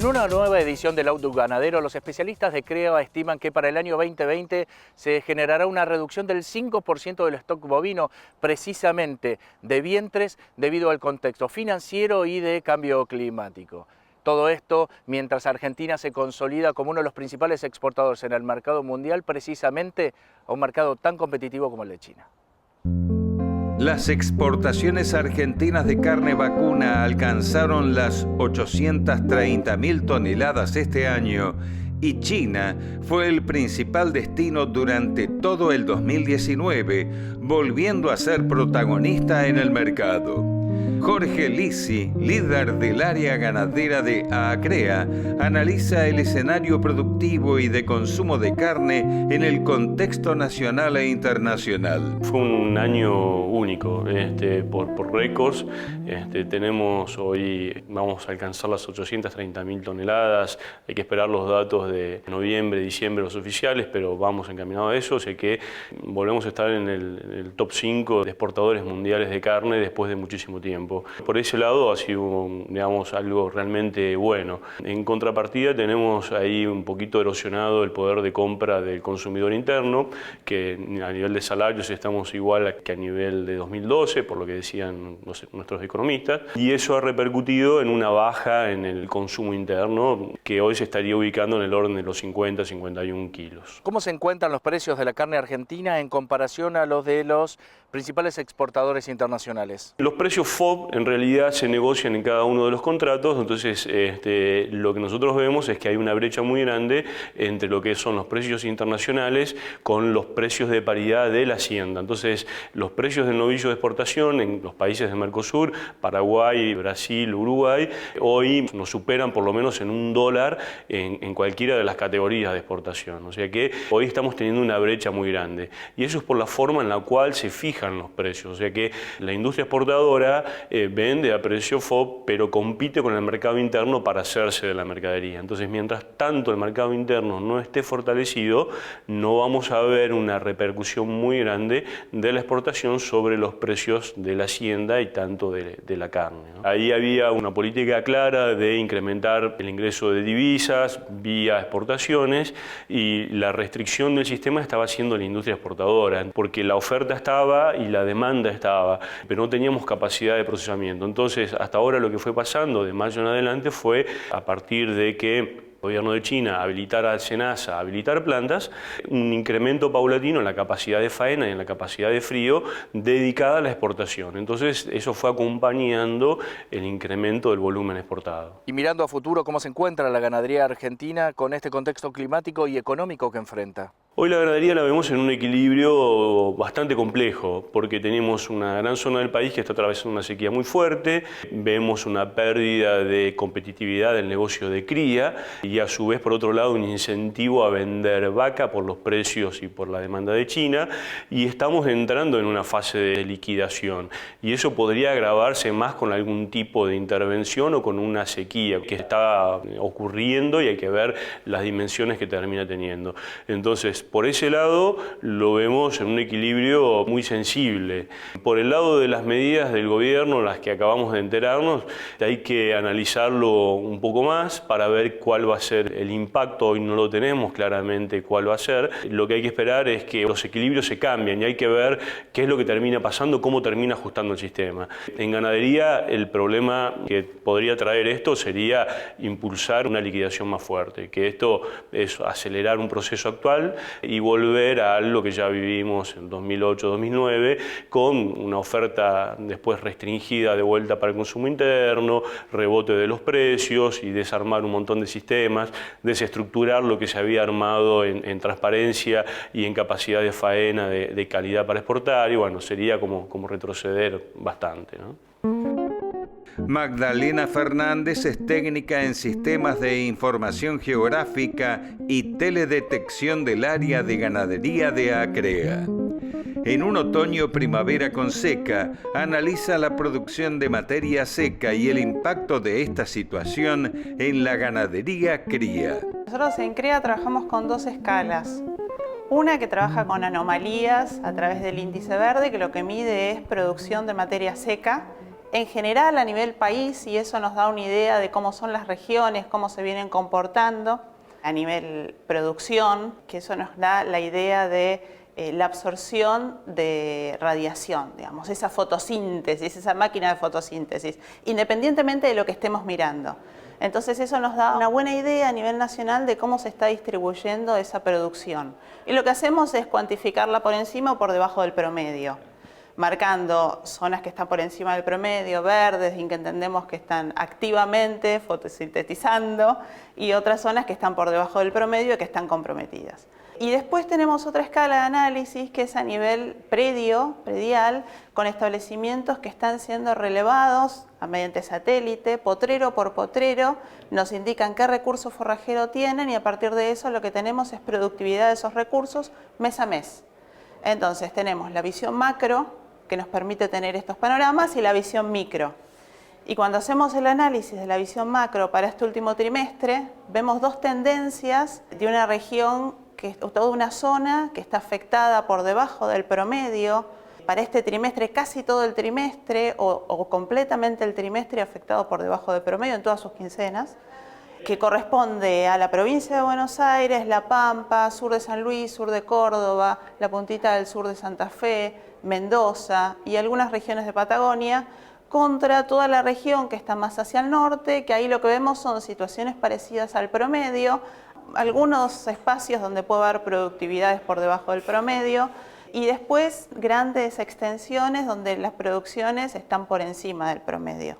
En una nueva edición del Outlook Ganadero, los especialistas de CREA estiman que para el año 2020 se generará una reducción del 5% del stock bovino, precisamente de vientres, debido al contexto financiero y de cambio climático. Todo esto mientras Argentina se consolida como uno de los principales exportadores en el mercado mundial, precisamente a un mercado tan competitivo como el de China. Las exportaciones argentinas de carne vacuna alcanzaron las 830.000 toneladas este año y China fue el principal destino durante todo el 2019, volviendo a ser protagonista en el mercado. Jorge Lisi, líder del área ganadera de AACREA, analiza el escenario productivo y de consumo de carne en el contexto nacional e internacional. Fue un año único, por récords. Tenemos hoy, vamos a alcanzar las 830.000 toneladas. Hay que esperar los datos de noviembre, diciembre, los oficiales, pero vamos encaminados a eso. O sea que volvemos a estar en el top 5 de exportadores mundiales de carne después de muchísimo tiempo. Por ese lado ha sido, digamos, algo realmente bueno. En contrapartida tenemos ahí un poquito erosionado el poder de compra del consumidor interno, que a nivel de salarios estamos igual que a nivel de 2012, por lo que decían nuestros economistas, y eso ha repercutido en una baja en el consumo interno, que hoy se estaría ubicando en el orden de los 50-51 kilos. ¿Cómo se encuentran los precios de la carne argentina en comparación a los de los principales exportadores internacionales? Los precios FOB en realidad se negocian en cada uno de los contratos, entonces lo que nosotros vemos es que hay una brecha muy grande entre lo que son los precios internacionales con los precios de paridad de la hacienda. Entonces los precios del novillo de exportación en los países de Mercosur, Paraguay, Brasil, Uruguay, hoy nos superan por lo menos en $1 en cualquiera de las categorías de exportación. O sea que hoy estamos teniendo una brecha muy grande y eso es por la forma en la cual se fijan los precios. O sea que la industria exportadora vende a precio FOB, pero compite con el mercado interno para hacerse de la mercadería. Entonces, mientras tanto el mercado interno no esté fortalecido, no vamos a ver una repercusión muy grande de la exportación sobre los precios de la hacienda y tanto de la carne, ¿no? Ahí había una política clara de incrementar el ingreso de divisas vía exportaciones y la restricción del sistema estaba haciendo la industria exportadora, porque la oferta estaba y la demanda estaba, pero no teníamos capacidad de procesamiento. Entonces, hasta ahora lo que fue pasando de mayo en adelante fue, a partir de que el gobierno de China habilitara a SENASA, habilitar plantas, un incremento paulatino en la capacidad de faena y en la capacidad de frío dedicada a la exportación. Entonces eso fue acompañando el incremento del volumen exportado. Y mirando a futuro, ¿cómo se encuentra la ganadería argentina con este contexto climático y económico que enfrenta? Hoy la ganadería la vemos en un equilibrio bastante complejo, porque tenemos una gran zona del país que está atravesando una sequía muy fuerte, vemos una pérdida de competitividad del negocio de cría y a su vez, por otro lado, un incentivo a vender vaca por los precios y por la demanda de China, y estamos entrando en una fase de liquidación y eso podría agravarse más con algún tipo de intervención o con una sequía que está ocurriendo y hay que ver las dimensiones que termina teniendo. Entonces, por ese lado lo vemos en un equilibrio muy sensible. Por el lado de las medidas del gobierno, las que acabamos de enterarnos, hay que analizarlo un poco más para ver cuál va a ser el impacto. Hoy no lo tenemos claramente cuál va a ser. Lo que hay que esperar es que los equilibrios se cambien y hay que ver qué es lo que termina pasando, cómo termina ajustando el sistema. En ganadería el problema que podría traer esto sería impulsar una liquidación más fuerte, que esto es acelerar un proceso actual y volver a lo que ya vivimos en 2008-2009 con una oferta después restringida de vuelta para el consumo interno, rebote de los precios y desarmar un montón de sistemas, desestructurar lo que se había armado en transparencia y en capacidad de faena de calidad para exportar y bueno, sería como retroceder bastante, ¿no? Magdalena Fernández es técnica en sistemas de información geográfica y teledetección del área de ganadería de AACREA. En un otoño-primavera con seca, analiza la producción de materia seca y el impacto de esta situación en la ganadería cría. Nosotros en CREA trabajamos con dos escalas. Una que trabaja con anomalías a través del índice verde, que lo que mide es producción de materia seca, en general a nivel país, y eso nos da una idea de cómo son las regiones, cómo se vienen comportando a nivel producción, que eso nos da la idea de la absorción de radiación, digamos, esa fotosíntesis, esa máquina de fotosíntesis, independientemente de lo que estemos mirando. Entonces eso nos da una buena idea a nivel nacional de cómo se está distribuyendo esa producción. Y lo que hacemos es cuantificarla por encima o por debajo del promedio, marcando zonas que están por encima del promedio, verdes, en que entendemos que están activamente fotosintetizando, y otras zonas que están por debajo del promedio y que están comprometidas. Y después tenemos otra escala de análisis que es a nivel predial, con establecimientos que están siendo relevados mediante satélite, potrero por potrero, nos indican qué recurso forrajero tienen, y a partir de eso lo que tenemos es productividad de esos recursos mes a mes. Entonces tenemos la visión macro, que nos permite tener estos panoramas, y la visión micro. Y cuando hacemos el análisis de la visión macro para este último trimestre, vemos dos tendencias de una región, toda una zona que está afectada por debajo del promedio. Para este trimestre, casi todo el trimestre o completamente el trimestre afectado por debajo del promedio en todas sus quincenas, que corresponde a la provincia de Buenos Aires, La Pampa, sur de San Luis, sur de Córdoba, la puntita del sur de Santa Fe, Mendoza y algunas regiones de Patagonia, contra toda la región que está más hacia el norte, que ahí lo que vemos son situaciones parecidas al promedio, algunos espacios donde puede haber productividades por debajo del promedio, y después grandes extensiones donde las producciones están por encima del promedio.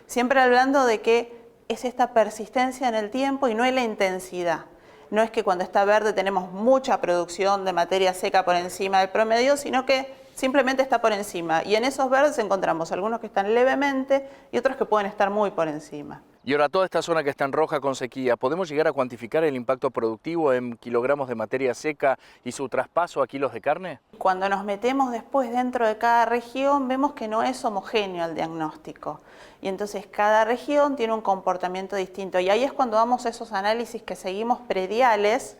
Siempre hablando de que es esta persistencia en el tiempo y no es la intensidad. No es que cuando está verde tenemos mucha producción de materia seca por encima del promedio, sino que simplemente está por encima. Y en esos verdes encontramos algunos que están levemente y otros que pueden estar muy por encima. Y ahora toda esta zona que está en roja con sequía, ¿podemos llegar a cuantificar el impacto productivo en kilogramos de materia seca y su traspaso a kilos de carne? Cuando nos metemos después dentro de cada región, vemos que no es homogéneo el diagnóstico. Y entonces cada región tiene un comportamiento distinto. Y ahí es cuando vamos a esos análisis que seguimos prediales,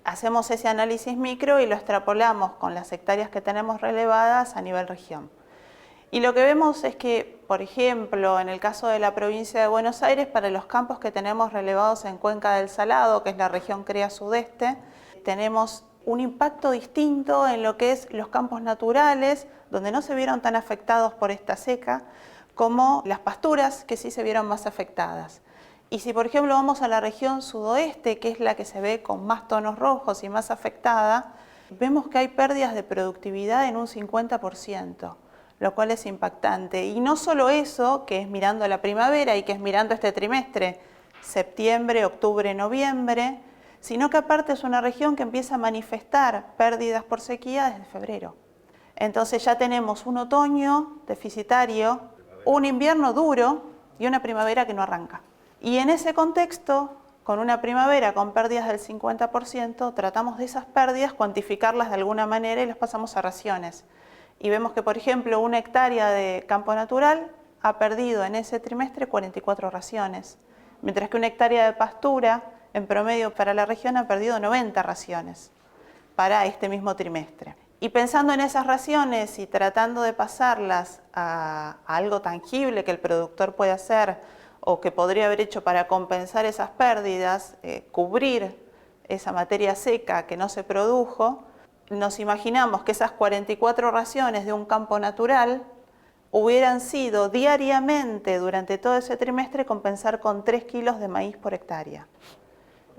hacemos ese análisis micro y lo extrapolamos con las hectáreas que tenemos relevadas a nivel región. Y lo que vemos es que, por ejemplo, en el caso de la provincia de Buenos Aires, para los campos que tenemos relevados en Cuenca del Salado, que es la región CREA Sudeste, tenemos un impacto distinto en lo que es los campos naturales, donde no se vieron tan afectados por esta seca, como las pasturas, que sí se vieron más afectadas. Y si, por ejemplo, vamos a la región sudoeste, que es la que se ve con más tonos rojos y más afectada, vemos que hay pérdidas de productividad en un 50%. Lo cual es impactante. Y no solo eso, que es mirando la primavera y que es mirando este trimestre, septiembre, octubre, noviembre, sino que aparte es una región que empieza a manifestar pérdidas por sequía desde febrero. Entonces ya tenemos un otoño deficitario, un invierno duro y una primavera que no arranca. Y en ese contexto, con una primavera con pérdidas del 50%, tratamos de esas pérdidas, cuantificarlas de alguna manera y las pasamos a raciones. Y vemos que, por ejemplo, una hectárea de campo natural ha perdido en ese trimestre 44 raciones, mientras que una hectárea de pastura, en promedio para la región, ha perdido 90 raciones para este mismo trimestre. Y pensando en esas raciones y tratando de pasarlas a algo tangible que el productor puede hacer o que podría haber hecho para compensar esas pérdidas, cubrir esa materia seca que no se produjo, nos imaginamos que esas 44 raciones de un campo natural hubieran sido diariamente durante todo ese trimestre compensar con 3 kilos de maíz por hectárea,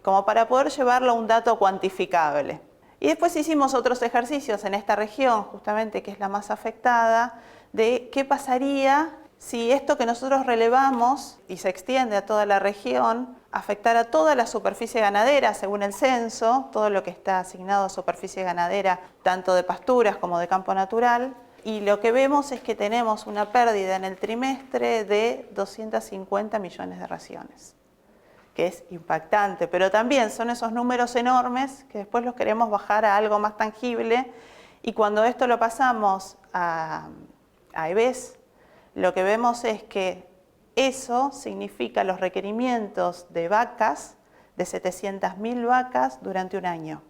como para poder llevarlo a un dato cuantificable. Y después hicimos otros ejercicios en esta región, justamente que es la más afectada, de qué pasaría si esto que nosotros relevamos y se extiende a toda la región afectara toda la superficie ganadera según el censo, todo lo que está asignado a superficie ganadera, tanto de pasturas como de campo natural, y lo que vemos es que tenemos una pérdida en el trimestre de 250 millones de raciones, que es impactante, pero también son esos números enormes que después los queremos bajar a algo más tangible, y cuando esto lo pasamos a EBES, lo que vemos es que eso significa los requerimientos de vacas, de 700.000 vacas durante un año.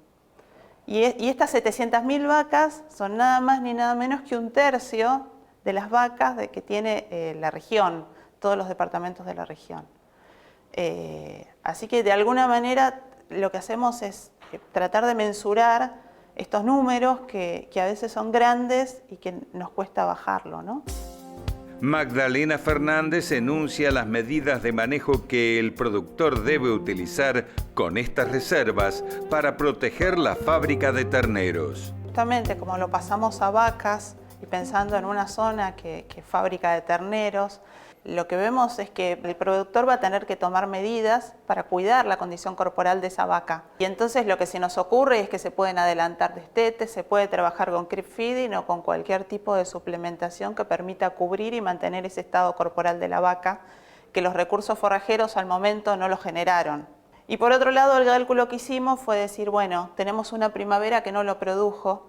Y estas 700.000 vacas son nada más ni nada menos que un tercio de las vacas que tiene la región, todos los departamentos de la región. Así que de alguna manera lo que hacemos es tratar de mensurar estos números que a veces son grandes y que nos cuesta bajarlo, ¿no? Magdalena Fernández enuncia las medidas de manejo que el productor debe utilizar con estas reservas para proteger la fábrica de terneros. Justamente como lo pasamos a vacas y pensando en una zona que es fábrica de terneros, lo que vemos es que el productor va a tener que tomar medidas para cuidar la condición corporal de esa vaca. Y entonces lo que se nos ocurre es que se pueden adelantar destetes, se puede trabajar con creep feeding o con cualquier tipo de suplementación que permita cubrir y mantener ese estado corporal de la vaca, que los recursos forrajeros al momento no lo generaron. Y por otro lado, el cálculo que hicimos fue decir, bueno, tenemos una primavera que no lo produjo,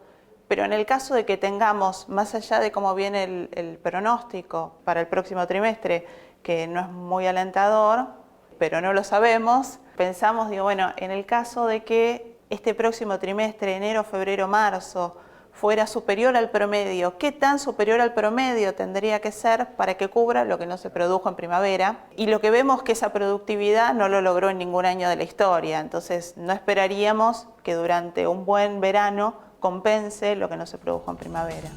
pero en el caso de que tengamos, más allá de cómo viene el pronóstico para el próximo trimestre, que no es muy alentador, pero no lo sabemos, pensamos, digo, bueno, en el caso de que este próximo trimestre, enero, febrero, marzo, fuera superior al promedio, ¿qué tan superior al promedio tendría que ser para que cubra lo que no se produjo en primavera? Y lo que vemos es que esa productividad no lo logró en ningún año de la historia, entonces no esperaríamos que durante un buen verano compense lo que no se produjo en primavera.